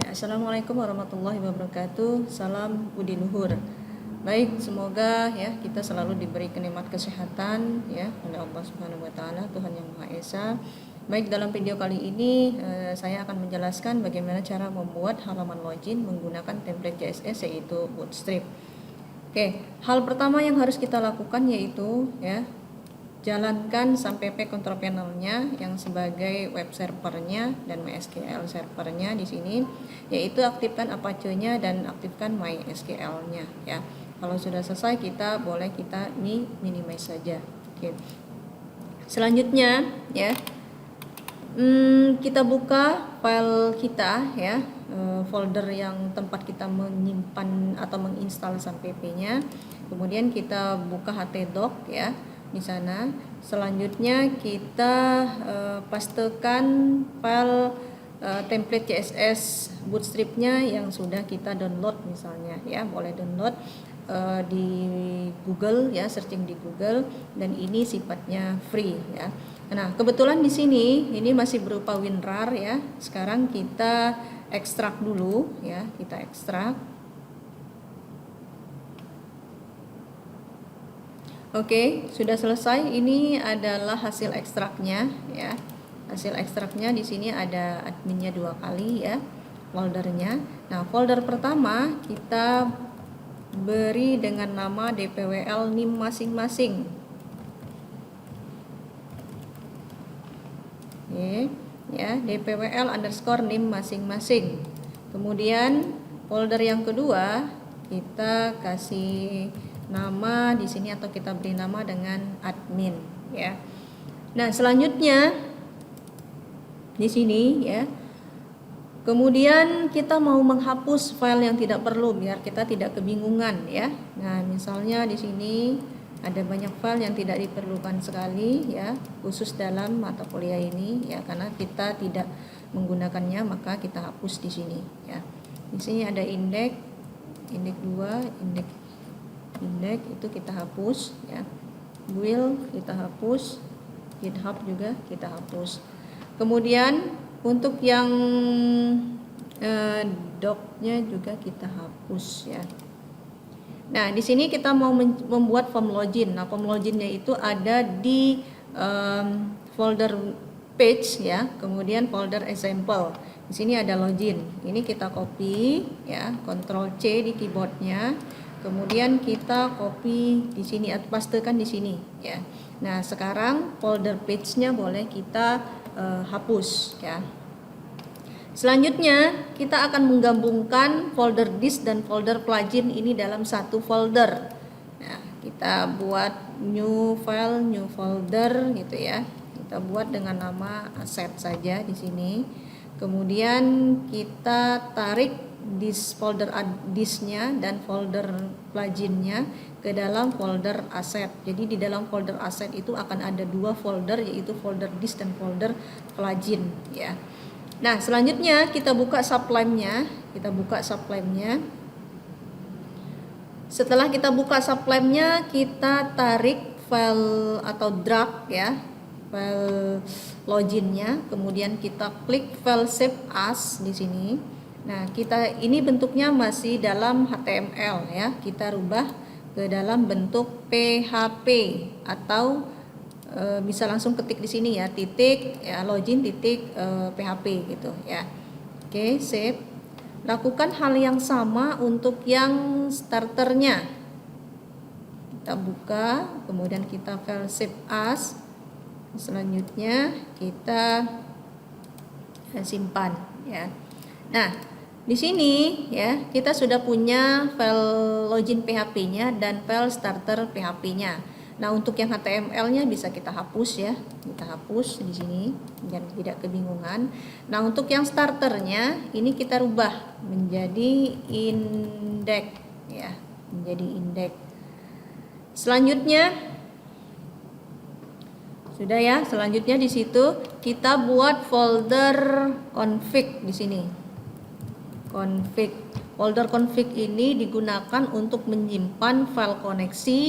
Assalamualaikum warahmatullahi wabarakatuh. Salam budi luhur. Baik, semoga ya kita selalu diberi nikmat kesehatan ya oleh Allah Subhanahu wa taala, Tuhan yang Maha Esa. Baik, dalam video kali ini saya akan menjelaskan bagaimana cara membuat halaman login menggunakan template CSS yaitu Bootstrap. Oke, hal pertama yang harus kita lakukan yaitu ya jalankan SAMPP control panelnya yang sebagai web servernya dan MySQL servernya di sini, yaitu aktifkan Apache-nya dan aktifkan MySQL-nya ya. Kalau sudah selesai kita minimize saja. Oke. Selanjutnya ya kita buka file kita ya, folder yang tempat kita menyimpan atau menginstal SAMPP-nya. Kemudian kita buka htdoc ya di sana. Selanjutnya kita pastekan file template CSS Bootstrap-nya yang sudah kita download misalnya ya, boleh download di Google ya, searching di Google, dan ini sifatnya free ya. Nah, kebetulan di sini ini masih berupa WinRAR ya. Sekarang kita ekstrak dulu ya, kita ekstrak. Oke, sudah selesai. Ini adalah hasil ekstraknya ya. Hasil ekstraknya di sini ada adminnya 2 kali ya, foldernya. Nah, folder pertama kita beri dengan nama dpwl nim masing-masing. Oke, ya, dpwl_nim masing-masing. Kemudian folder yang kedua kita kasih nama di sini atau kita beri nama dengan admin ya. Nah, selanjutnya di sini ya. Kemudian kita mau menghapus file yang tidak perlu biar kita tidak kebingungan ya. Nah, misalnya di sini ada banyak file yang tidak diperlukan sekali ya, khusus dalam mata kuliah ini ya, karena kita tidak menggunakannya maka kita hapus di sini ya. Di sini ada indeks 2, indeks itu kita hapus ya. Build kita hapus, GitHub juga kita hapus. Kemudian untuk yang doc-nya juga kita hapus ya. Nah, di sini kita mau membuat form login. Nah, form loginnya itu ada di folder page ya, kemudian folder example. Di sini ada login. Ini kita copy ya, Ctrl C di keyboardnya. Kemudian kita copy di sini atau pastekan di sini ya. Nah, sekarang folder page-nya boleh kita hapus ya. Selanjutnya kita akan menggabungkan folder disk dan folder plugin ini dalam satu folder. Nah, kita buat new file, new folder gitu ya. Kita buat dengan nama asset saja di sini. Kemudian kita tarik disk folder disknya dan folder pluginnya ke dalam folder asset. Jadi di dalam folder asset itu akan ada 2 folder, yaitu folder disk dan folder plugin ya. Nah, selanjutnya kita buka Sublime-nya. Setelah kita buka Sublime-nya, kita tarik file atau drag ya, file loginnya. Kemudian kita klik file save as di sini. Nah, ini bentuknya masih dalam HTML ya. Kita rubah ke dalam bentuk PHP atau bisa langsung ketik di sini ya, titik ya, login titik PHP gitu ya. Oke, save. Lakukan hal yang sama untuk yang starternya. Kita buka, kemudian kita file save as. Selanjutnya kita simpan ya. Nah, di sini ya kita sudah punya file login PHP-nya dan file starter PHP-nya. Nah, untuk yang HTML-nya bisa kita hapus ya. Kita hapus di sini biar tidak kebingungan. Nah, untuk yang starternya ini kita rubah menjadi indeks ya, menjadi indeks. Selanjutnya Sudah ya. Selanjutnya di situ kita buat folder config di sini. Config. Folder config ini digunakan untuk menyimpan file koneksi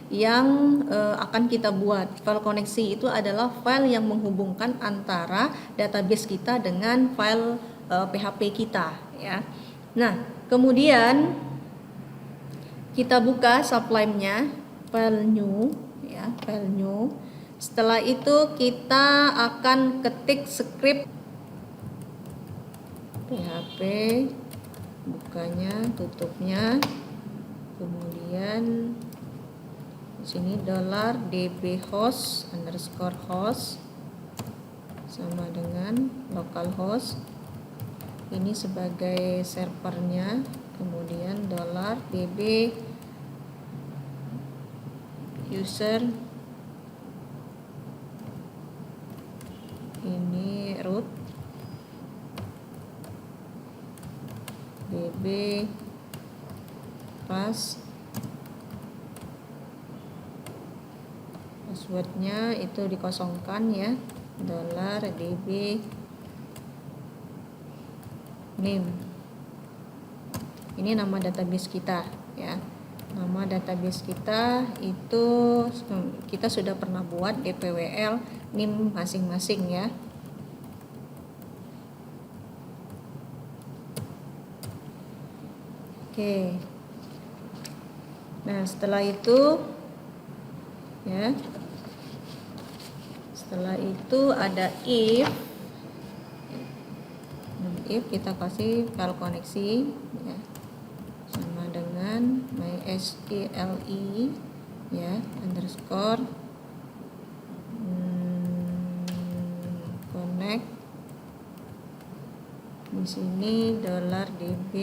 yang akan kita buat. File koneksi itu adalah file yang menghubungkan antara database kita dengan file PHP kita, ya. Nah, kemudian kita buka Sublime-nya, file new, ya, file new. Setelah itu kita akan ketik script PHP, bukanya, tutupnya, kemudian di sini $dbhost underscore host sama dengan localhost, ini sebagai servernya, kemudian $db user, ini root, db passwordnya itu dikosongkan ya, $db name, ini nama database kita ya. Nama database kita itu kita sudah pernah buat dpwl nim masing-masing ya. Oke. Nah, setelah itu ya. Setelah itu ada if kita kasih file koneksi ya, sama dengan mysqli ya, underscore connect, di sini $db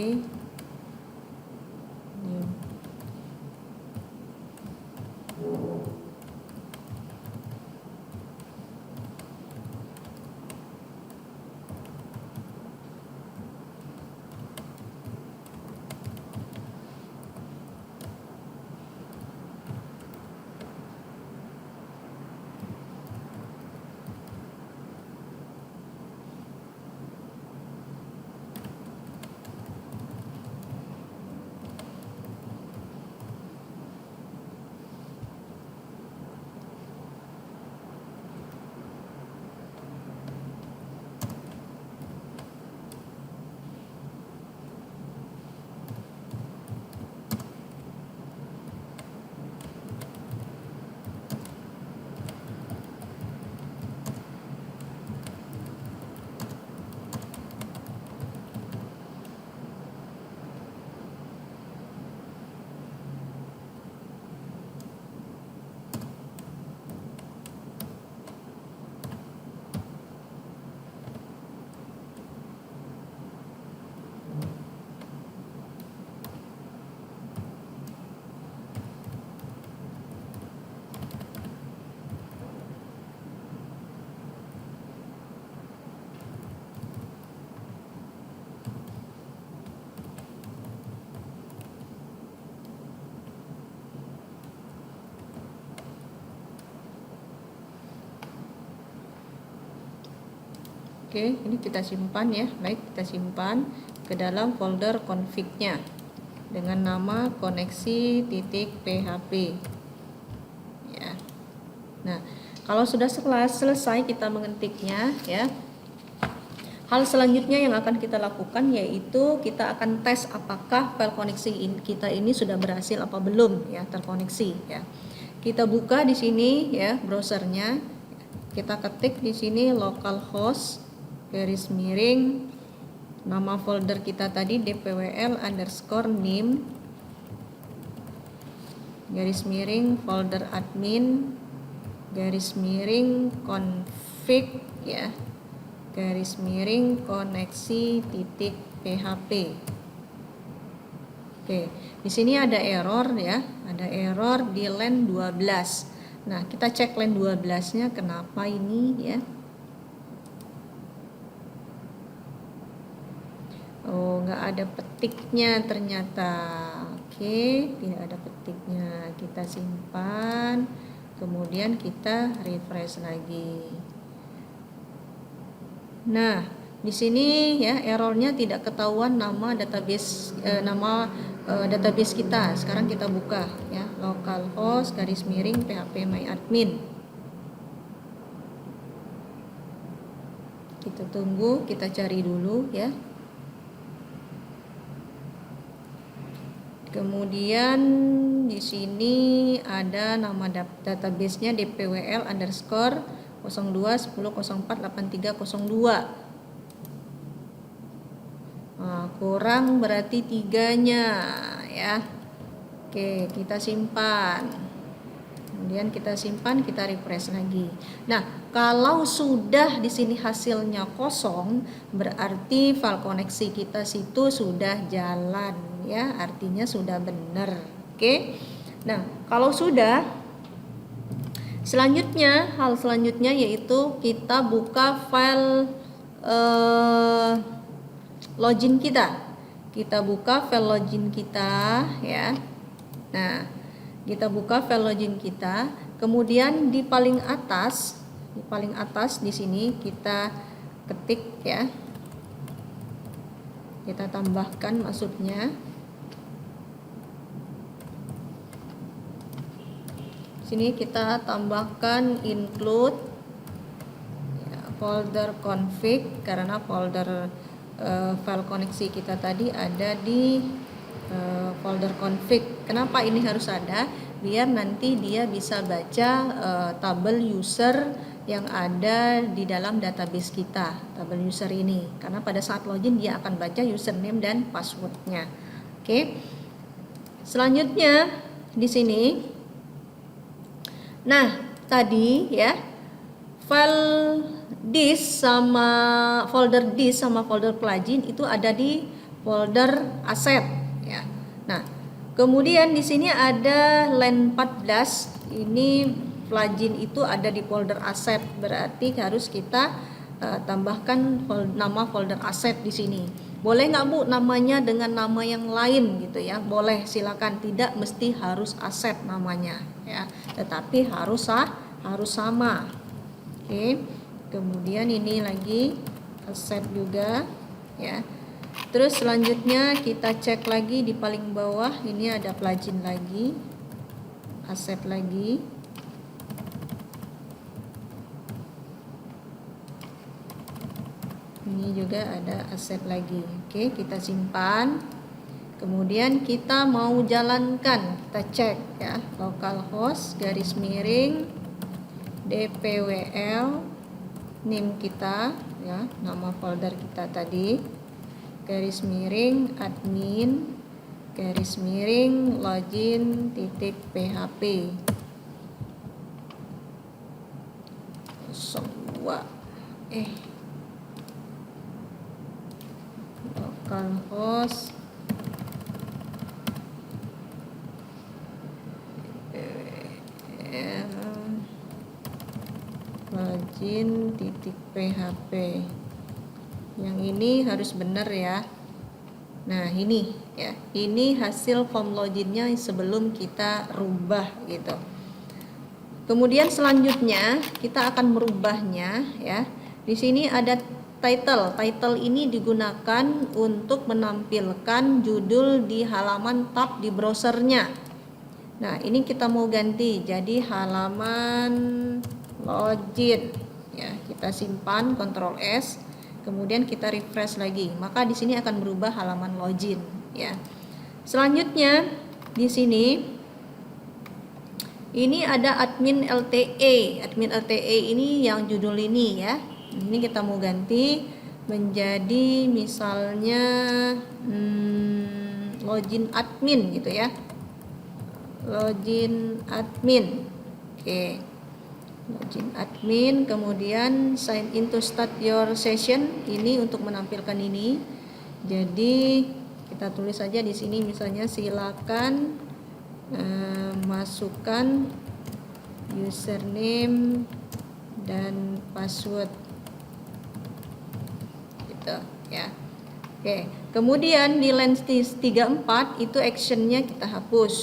Oke, ini kita simpan ya. Baik, kita simpan ke dalam folder config-nya dengan nama koneksi.php ya. Nah, kalau sudah selesai kita mengetiknya ya, hal selanjutnya yang akan kita lakukan yaitu kita akan tes apakah file koneksi kita ini sudah berhasil apa belum ya, terkoneksi ya. Kita buka di sini ya browsernya, kita ketik di sini localhost garis miring nama folder kita tadi dpwl underscore nim garis miring folder admin garis miring config ya, garis miring koneksi titik php. Oke, di sini ada error ya, ada error di line 12. Nah, kita cek line 12-nya kenapa ini ya. Oh, nggak ada petiknya ternyata. Oke, tidak ada petiknya. Kita simpan. Kemudian kita refresh lagi. Nah, di sini ya errornya tidak ketahuan nama database database kita. Sekarang kita buka ya, localhost /phpMyAdmin. Kita tunggu, kita cari dulu ya. Kemudian di sini ada nama database-nya dpwl underscore 0210048302. Nah, kurang berarti 3-nya ya. Oke, kita simpan. Kemudian kita simpan, kita refresh lagi. Nah, kalau sudah di sini hasilnya kosong, berarti file koneksi kita situ sudah jalan ya, artinya sudah benar. Oke. Nah, kalau sudah, hal selanjutnya yaitu kita buka file login kita. Kita buka file login kita ya. Nah, kita buka file login kita, kemudian di paling atas di sini kita ketik ya. Kita tambahkan maksudnya. Sini kita tambahkan include ya, folder config, karena folder file koneksi kita tadi ada di folder config. Kenapa ini harus ada? Biar nanti dia bisa baca tabel user yang ada di dalam database kita, tabel user ini. Karena pada saat login dia akan baca username dan passwordnya. Oke. Selanjutnya di sini, nah tadi ya, file disk sama folder plugin itu ada di folder aset ya. Nah, kemudian di sini ada line 14, ini plugin itu ada di folder aset, berarti harus kita tambahkan nama folder aset di sini. Boleh nggak Bu namanya dengan nama yang lain gitu ya? Boleh, silakan, tidak mesti harus aset namanya ya, tetapi harus sama. Oke. Kemudian ini lagi aset juga ya. Terus selanjutnya kita cek lagi di paling bawah, ini ada plugin lagi, aset lagi. Ini juga ada aset lagi. Oke, kita simpan. Kemudian kita mau jalankan, kita cek ya, localhost /dpwl name kita ya, nama folder kita tadi, /admin /login.php 02 localhost login.php. Yang ini harus benar ya. Nah, ini ya. Ini hasil form loginnya sebelum kita rubah gitu. Kemudian selanjutnya kita akan merubahnya ya. Di sini ada title. Title ini digunakan untuk menampilkan judul di halaman tab di browsernya. Nah, ini kita mau ganti jadi halaman login ya. Kita simpan, Ctrl S, kemudian kita refresh lagi, maka di sini akan berubah halaman login ya. Selanjutnya di sini ini ada admin LTE. Admin LTE ini yang judul ini ya. Ini kita mau ganti menjadi misalnya login admin gitu ya. Login admin. Oke. Login admin, kemudian sign in to start your session, ini untuk menampilkan ini. Jadi kita tulis saja di sini misalnya silakan masukkan username dan password gitu ya. Oke, kemudian di line 34 itu actionnya kita hapus.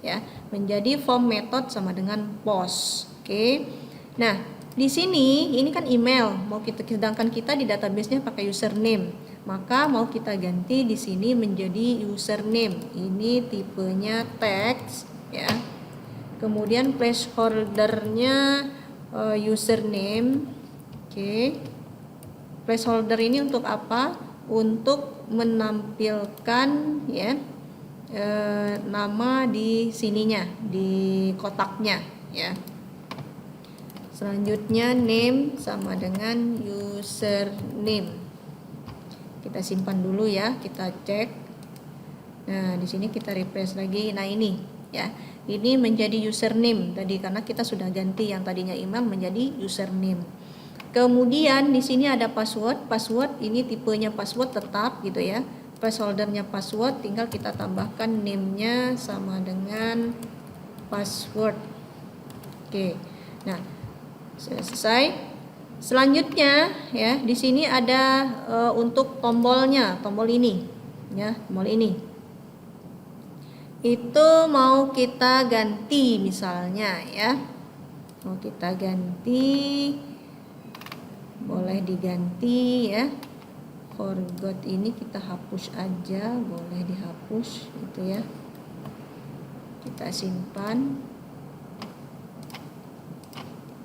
ya. Menjadi form method sama dengan post. Oke. Nah, di sini ini kan email, mau kita sedangkan kita di database-nya pakai username. Maka mau kita ganti di sini menjadi username. Ini tipenya text ya. Kemudian placeholder-nya username. Oke. Placeholder ini untuk apa? Untuk menampilkan ya nama di sininya, di kotaknya ya. Selanjutnya name sama dengan username. Kita simpan dulu ya, kita cek. Nah, di sini kita refresh lagi. Nah, ini ya. Ini menjadi username tadi karena kita sudah ganti yang tadinya email menjadi username. Kemudian di sini ada password. Password ini tipenya password tetap gitu ya. Placeholdernya password, tinggal kita tambahkan name-nya sama dengan password. Oke. Nah, selesai. Selanjutnya ya, di sini ada untuk tombolnya, tombol ini ya, tombol ini. Itu mau kita ganti misalnya ya. Mau kita ganti, boleh diganti ya. Forgot ini kita hapus aja, boleh dihapus gitu ya. Kita simpan.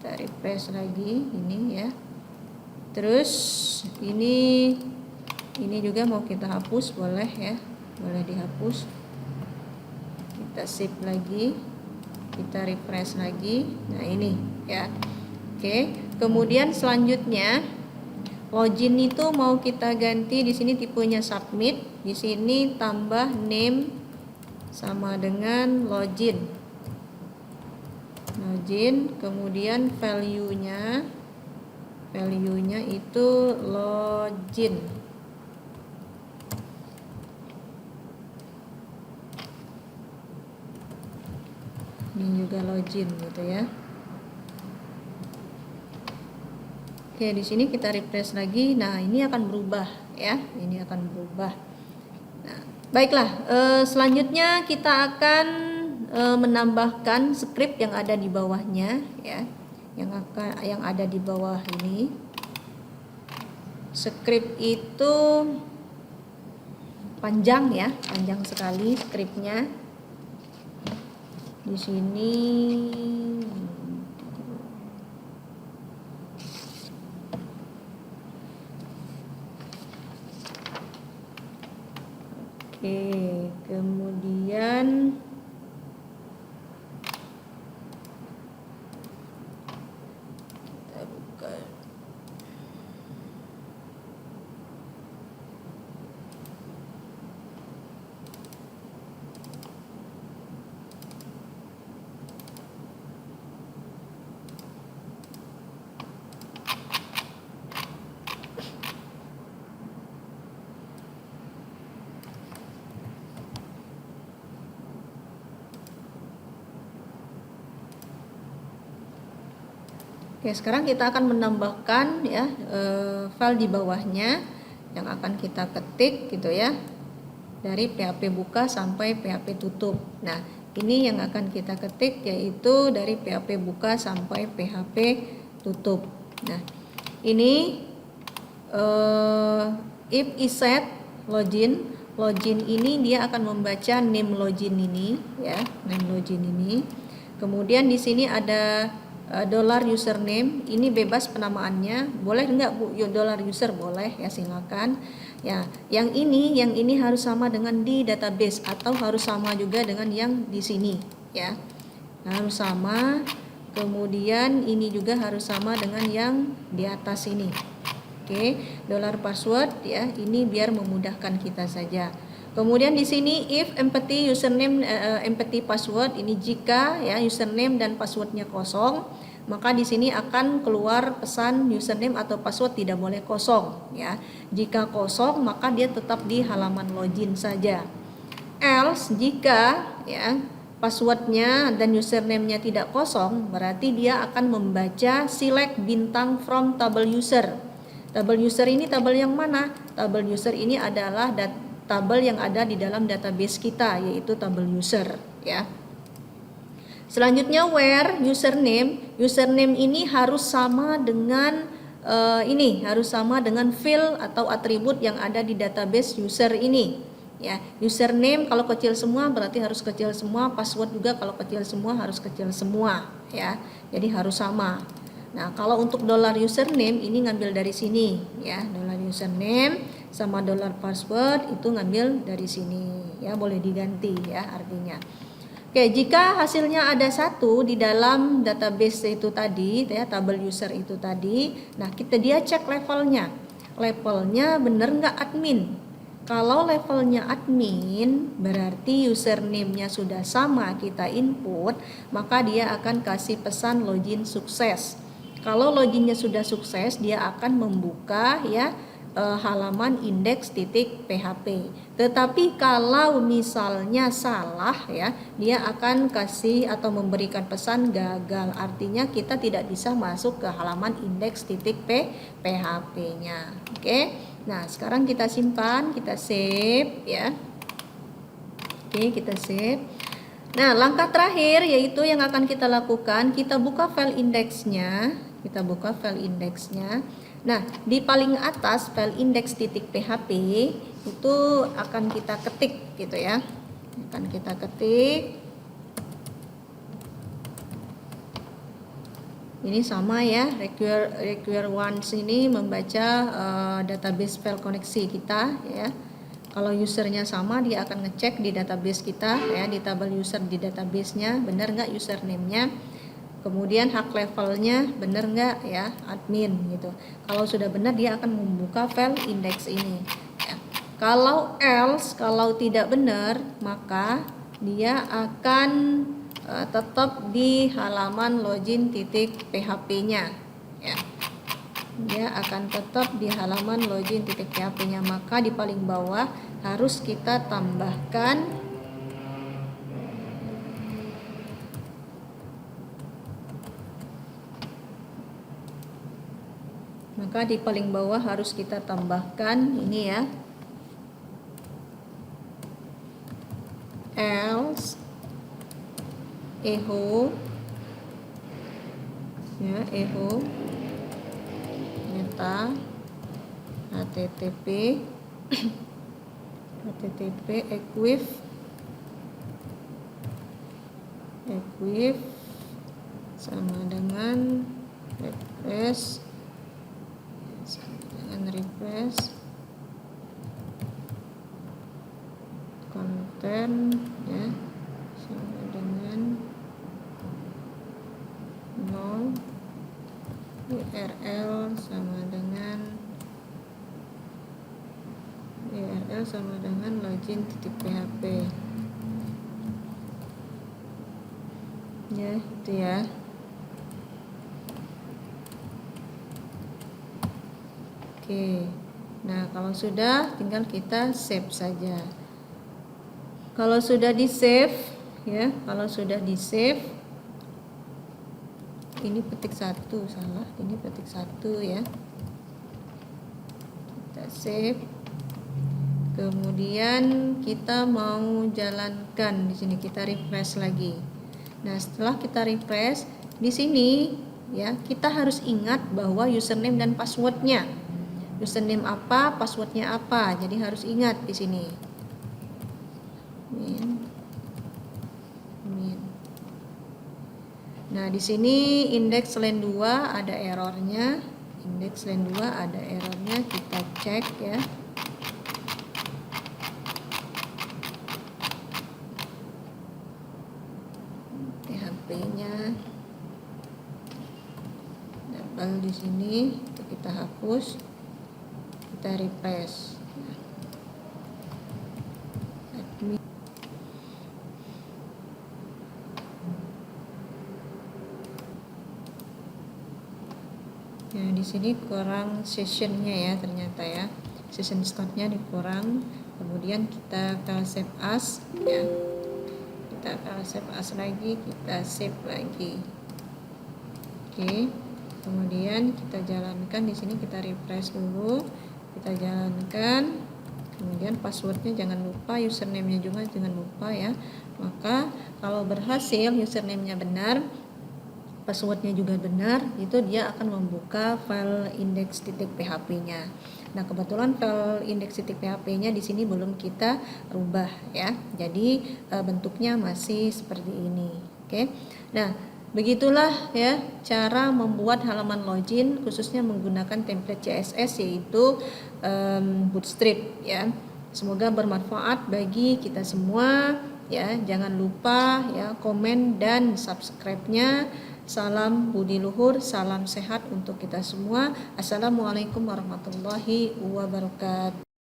Kita refresh lagi ini ya. Terus ini juga mau kita hapus, boleh ya. Boleh dihapus. Kita save lagi. Kita refresh lagi. Nah, ini ya. Oke, kemudian selanjutnya login itu mau kita ganti di sini tipenya submit. Di sini tambah name sama dengan login. Login, kemudian value-nya itu login. Ini juga login gitu ya. Oke, di sini kita refresh lagi. Nah, ini akan berubah ya. Ini akan berubah. Nah, baiklah. Selanjutnya kita akan menambahkan script yang ada di bawahnya ya. Yang ada di bawah ini. Script itu panjang ya, panjang sekali scriptnya. Di sini oke, kemudian kita buka. Oke, sekarang kita akan menambahkan ya file di bawahnya yang akan kita ketik gitu ya, dari PHP buka sampai PHP tutup. Nah, ini yang akan kita ketik yaitu dari PHP buka sampai PHP tutup. Nah, ini if iset login ini dia akan membaca name login ini ya, name login ini. Kemudian di sini ada $username, ini bebas penamaannya, boleh enggak Bu $user, boleh ya, silakan ya. Yang ini harus sama dengan di database atau harus sama juga dengan yang di sini ya, harus sama. Kemudian ini juga harus sama dengan yang di atas ini. Oke, $password ya, ini biar memudahkan kita saja. Kemudian di sini if empty username empty password, ini jika ya username dan passwordnya kosong, maka di sini akan keluar pesan username atau password tidak boleh kosong ya. Jika kosong maka dia tetap di halaman login saja. Else jika ya passwordnya dan username-nya tidak kosong, berarti dia akan membaca select bintang from table user. Table user ini tabel yang mana? Table user ini adalah tabel yang ada di dalam database kita, yaitu tabel user ya. Selanjutnya where username ini harus sama dengan harus sama dengan field atau atribut yang ada di database user ini. Ya, username kalau kecil semua berarti harus kecil semua, password juga kalau kecil semua harus kecil semua, ya. Jadi harus sama. Nah, kalau untuk $username ini ngambil dari sini, ya. $username sama $password itu ngambil dari sini, ya. Boleh diganti, ya, artinya. Oke, jika hasilnya ada satu di dalam database itu tadi, ya, tabel user itu tadi, nah dia cek levelnya. Levelnya bener nggak admin? Kalau levelnya admin, berarti username-nya sudah sama kita input, maka dia akan kasih pesan login sukses. Kalau loginnya sudah sukses, dia akan membuka, ya, halaman index.php. Tetapi kalau misalnya salah, ya, dia akan kasih atau memberikan pesan gagal. Artinya kita tidak bisa masuk ke halaman index.php-nya. Oke. Nah, sekarang kita simpan, kita save, ya. Oke, kita save. Nah, langkah terakhir yaitu yang akan kita lakukan, kita buka file index-nya. Kita buka file index-nya. Nah, di paling atas file index.php itu akan kita ketik gitu, ya. Akan kita ketik. Ini sama, ya, require once ini membaca database file koneksi kita, ya. Kalau usernya sama, dia akan ngecek di database kita, ya, di tabel user di database-nya benar nggak username-nya. Kemudian hak levelnya benar nggak, ya, admin gitu. Kalau sudah benar, dia akan membuka file index ini, ya. Kalau else, kalau tidak benar, maka dia akan tetap di halaman login.php-nya, ya. Dia akan tetap di halaman login.php-nya. Maka di paling bawah harus kita tambahkan ini, ya, else echo, ya, echo meta http equif sama dengan refresh konten, ya, sama dengan 0, URL sama dengan login.php, ya, itu, ya. Oke. Nah, kalau sudah tinggal kita save saja. Kalau sudah di save, ya, ini petik 1, salah, ini petik 1, ya. Kita save. Kemudian kita mau jalankan di sini, kita refresh lagi. Nah, setelah kita refresh di sini, ya, kita harus ingat bahwa username dan passwordnya. Username apa, passwordnya apa. Jadi harus ingat di sini. Nah, di sini index line 2 ada errornya. Kita cek, ya. PHP-nya double di sini, kita hapus, kita refresh. Nah, di sini kurang sessionnya, ya, ternyata, ya, session startnya dikurang. Kemudian kita save as, ya, kita save as lagi, kita save lagi. Oke, kemudian kita jalankan di sini, kita refresh dulu, kita jalankan. Kemudian passwordnya jangan lupa, username-nya juga jangan lupa, ya. Maka Kalau berhasil username-nya benar, passwordnya juga benar, itu dia akan membuka file index.php-nya. Nah, kebetulan file index.php-nya di sini belum kita rubah ya. Jadi bentuknya masih seperti ini. Oke. Nah, begitulah ya cara membuat halaman login khususnya menggunakan template CSS yaitu Bootstrap ya. Semoga bermanfaat bagi kita semua ya. Jangan lupa ya komen dan subscribe-nya. Salam budi luhur, salam sehat untuk kita semua. Assalamualaikum warahmatullahi wabarakatuh.